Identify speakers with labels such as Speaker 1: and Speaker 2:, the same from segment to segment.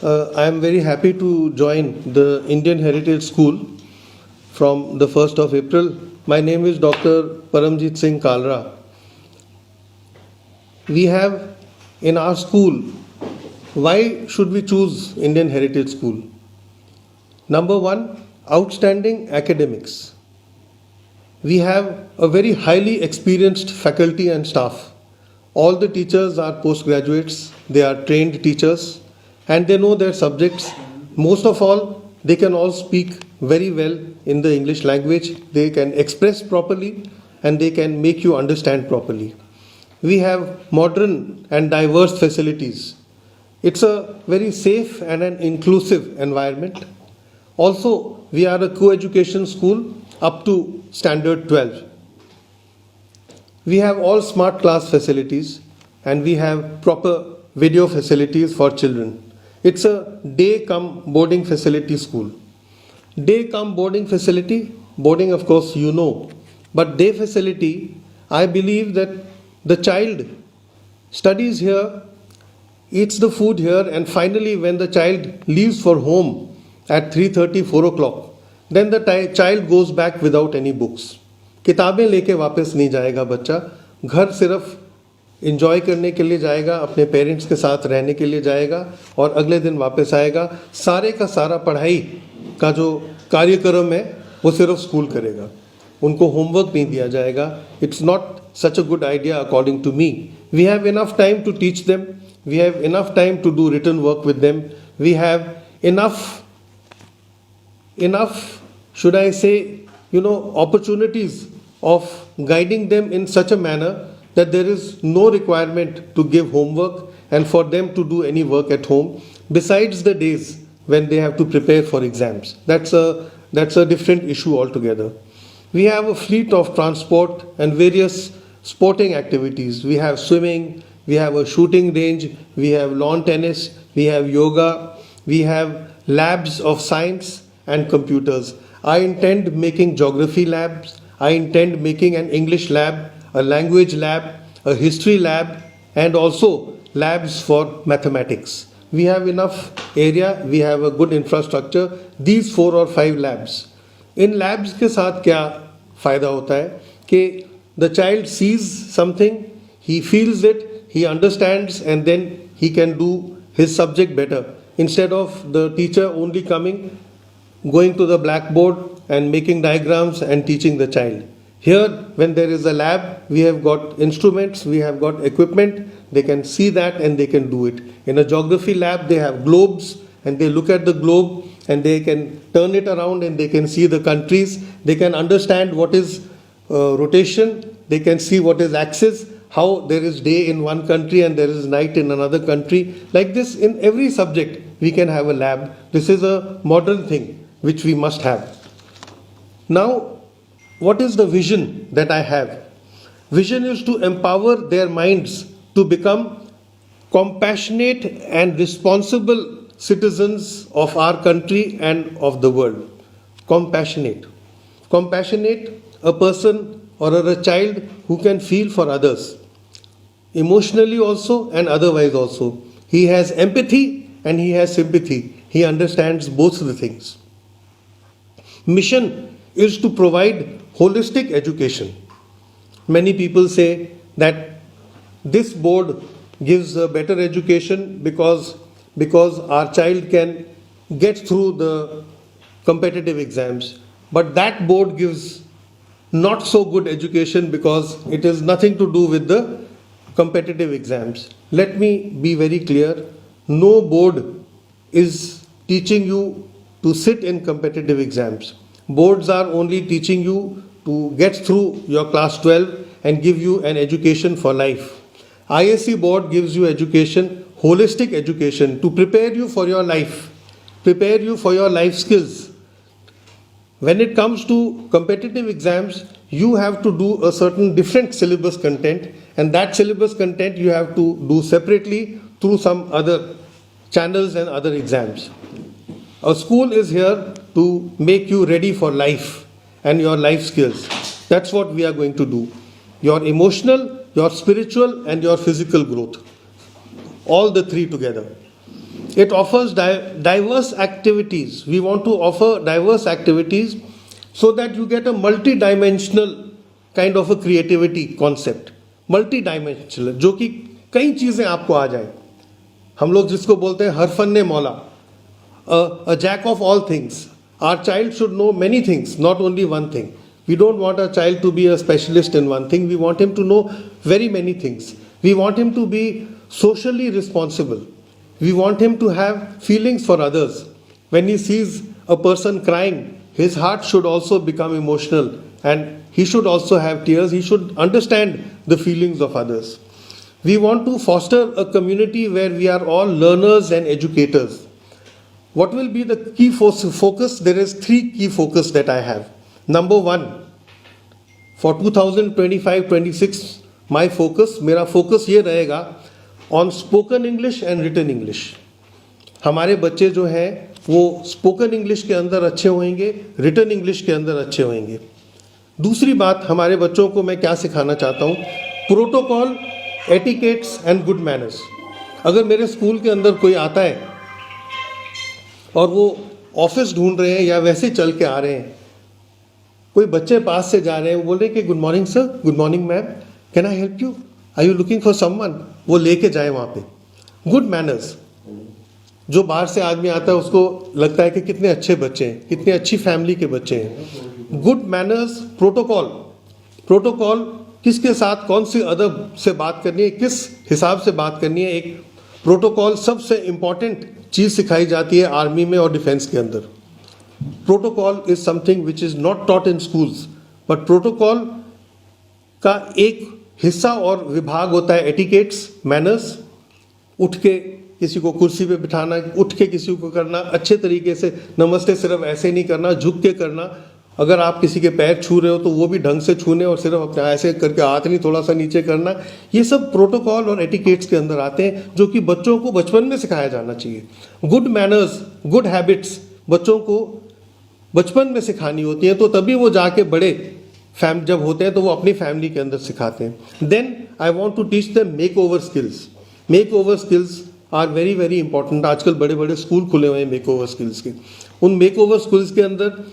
Speaker 1: I am very happy to join the Indian Heritage School from the 1st of April. My name is Dr. Paramjit Singh Kalra. We have in our school, why should we choose Indian Heritage School? Number one, outstanding academics. We have a very highly experienced faculty and staff. All the teachers are postgraduates, they are trained teachers, and they know their subjects. Most of all, they can all speak very well in the English language, they can express properly, and they can make you understand properly. We have modern and diverse facilities. It's a very safe and an inclusive environment. Also, we are a co-education school up to standard 12. We have all smart class facilities and we have proper video facilities for children. It's a day come boarding facility school. Day come boarding facility, boarding of course you know, but day facility, I believe that the child studies here, eats the food here, and finally when the child leaves for home at 3:30, 4 o'clock, then the child goes back without any books. किताबें लेके वापस नहीं जाएगा बच्चा, घर सिर्फ enjoy करने के लिए जाएगा, अपने पेरेंट्स के साथ रहने के लिए जाएगा और अगले दिन वापस आएगा. सारे का सारा पढ़ाई का जो कार्यक्रम है वो सिर्फ स्कूल करेगा, उनको होमवर्क नहीं दिया जाएगा. It's not such a good idea according to me. We have enough time to teach them, we have enough time to do written work with them, we have enough, should I say, opportunities of guiding them in such a manner that there is no requirement to give homework and for them to do any work at home besides the days when they have to prepare for exams. That's a different issue altogether. We have a fleet of transport and various sporting activities. We have swimming, we have a shooting range, we have lawn tennis, we have yoga, we have labs of science and computers. I intend making geography labs, I intend making an English lab, a language lab, a history lab, and also labs for mathematics. We have enough area, we have a good infrastructure, these 4 or 5 labs. In labs के साथ क्या फ़ायदा होता है कि the child sees something, he feels it, he understands, and then he can do his subject better. Instead of the teacher only coming, going to the blackboard and making diagrams and teaching the child. Here, when there is a lab, we have got instruments, we have got equipment, they can see that and they can do it. In a geography lab, they have globes and they look at the globe and they can turn it around and they can see the countries, they can understand what is rotation, they can see what is axis, how there is day in one country and there is night in another country. Like this, in every subject, we can have a lab. This is a modern thing which we must have. Now, what is the vision that I have? Vision is to empower their minds to become compassionate and responsible citizens of our country and of the world. Compassionate. Compassionate, a person or a child who can feel for others, emotionally also and otherwise also. He has empathy and he has sympathy. He understands both the things. Mission is to provide holistic education. Many people say that this board gives a better education because our child can get through the competitive exams. But that board gives not so good education because it has nothing to do with the competitive exams. Let me be very clear. No board is teaching you to sit in competitive exams. Boards are only teaching you to get through your class 12 and give you an education for life. ISC board gives you education, holistic education, to prepare you for your life, prepare you for your life skills. When it comes to competitive exams, you have to do a certain different syllabus content, and that syllabus content you have to do separately through some other channels and other exams. A school is here to make you ready for life and your life skills. That's what we are going to do. Your emotional, your spiritual, and your physical growth. All the three together. It offers diverse activities. We want to offer diverse activities so that you get a multi-dimensional kind of a creativity concept. Multi-dimensional, जो कि कई चीज़ें आपको आ जाए. हम लोग जिसको बोलते हैं हर फन्ने मौला, a jack of all things. Our child should know many things, not only one thing. We don't want our child to be a specialist in one thing. We want him to know very many things. We want him to be socially responsible. We want him to have feelings for others. When he sees a person crying, his heart should also become emotional and he should also have tears. He should understand the feelings of others. We want to foster a community where we are all learners and educators. What will be the key focus? There is 3 key focus that I have. Number 1, for 2025-26, मेरा focus ये रहेगा on spoken English and written English. हमारे बच्चे जो हैं वो spoken English के अंदर अच्छे होंगे, रिटन इंग्लिश के अंदर अच्छे होंगे. दूसरी बात, हमारे बच्चों को मैं क्या सिखाना चाहता हूँ? Protocol, etiquettes and good manners. अगर मेरे स्कूल के अंदर कोई आता है और वो ऑफिस ढूंढ रहे हैं या वैसे चल के आ रहे हैं, कोई बच्चे पास से जा रहे हैं, वो बोल रहे हैं कि good morning sir, good morning ma'am, can I help you, are you looking for someone, वो लेके जाए वहाँ पे. Good manners. जो बाहर से आदमी आता है उसको लगता है कि कितने अच्छे बच्चे हैं, कितनी अच्छी फैमिली के बच्चे हैं. Good manners. प्रोटोकॉल. प्रोटोकॉल, किसके साथ कौन सी अदब से बात करनी है, किस हिसाब से बात करनी है. एक प्रोटोकॉल सबसे इंपॉर्टेंट चीज़ सिखाई जाती है आर्मी में और डिफेंस के अंदर. Protocol is something which is not taught in schools, but protocol का एक हिस्सा और विभाग होता है एटिकेट्स, मैनर्स. उठ के किसी को कुर्सी पे बिठाना, उठ के किसी को करना, अच्छे तरीके से नमस्ते सिर्फ ऐसे नहीं करना, झुक के करना. अगर आप किसी के पैर छू रहे हो तो वो भी ढंग से छूने और सिर्फ अपने ऐसे करके हाथ नहीं थोड़ा सा नीचे करना. ये सब प्रोटोकॉल और एटिकेट्स के अंदर आते हैं जो कि बच्चों को बचपन में सिखाया जाना चाहिए. गुड मैनर्स, गुड हैबिट्स बच्चों को बचपन में सिखानी होती हैं, तो तभी वो जाके बड़े जब होते हैं तो वो अपनी फैमिली के अंदर सिखाते हैं. Then I want to teach them makeover skills. Makeover skills are very very important. आजकल बड़े बड़े स्कूल खुले हुए हैं मेक ओवर स्किल्स के. उन मेक ओवर स्किल्स के अंदर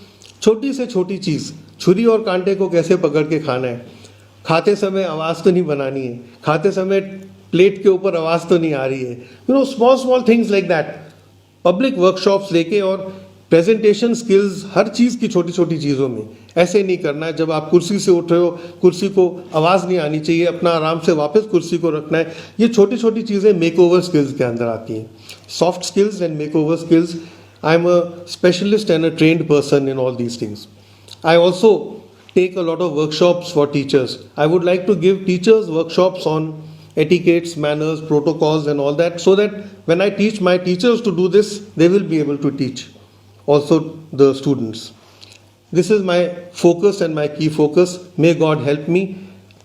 Speaker 1: छोटी से छोटी चीज़, छुरी और कांटे को कैसे पकड़ के खाना है, खाते समय आवाज़ तो नहीं बनानी है, खाते समय प्लेट के ऊपर आवाज़ तो नहीं आ रही है, you know, small small things like that. Public workshops लेके और प्रेजेंटेशन स्किल्स, हर चीज़ की छोटी छोटी चीज़ों में. ऐसे नहीं करना है जब आप कुर्सी से उठ रहे हो, कुर्सी को आवाज़ नहीं आनी चाहिए, अपना आराम से वापस कुर्सी को रखना है. ये छोटी छोटी चीज़ें मेक ओवर स्किल्स के अंदर आती हैं. Soft skills and make over skills. I am a specialist and a trained person in all these things. I also take a lot of workshops for teachers. I would like to give teachers workshops on etiquettes, manners, protocols and all that, so that when I teach my teachers to do this, they will be able to teach also the students. This is my focus and my key focus. May God help me.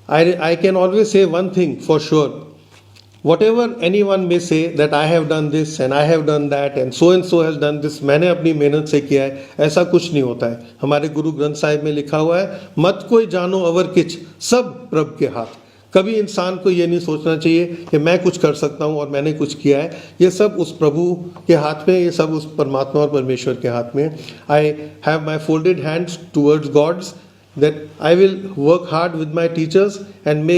Speaker 1: I can always say one thing for sure. Whatever anyone may say that I have done this and I have done that and so has done this, मैंने अपनी मेहनत से किया है, ऐसा कुछ नहीं होता है. हमारे गुरु ग्रंथ साहिब में लिखा हुआ है, मत कोई जानो अवर किच, सब प्रभु के हाथ. कभी इंसान को ये नहीं सोचना चाहिए कि मैं कुछ कर सकता हूँ और मैंने कुछ किया है. ये सब उस प्रभु के हाथ में, ये सब उस परमात्मा और परमेश्वर के हाथ में. I have my folded hands towards gods, that I will work hard with my teachers and may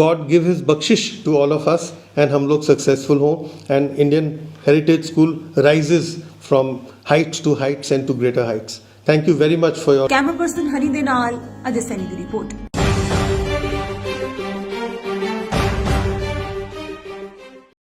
Speaker 1: God give his bakshish to all of us and हम लोग successful हों and Indian Heritage School rises from heights to heights and to greater heights. Thank you very much for your
Speaker 2: camera person Hari दे नाल अजय सैनी दी report.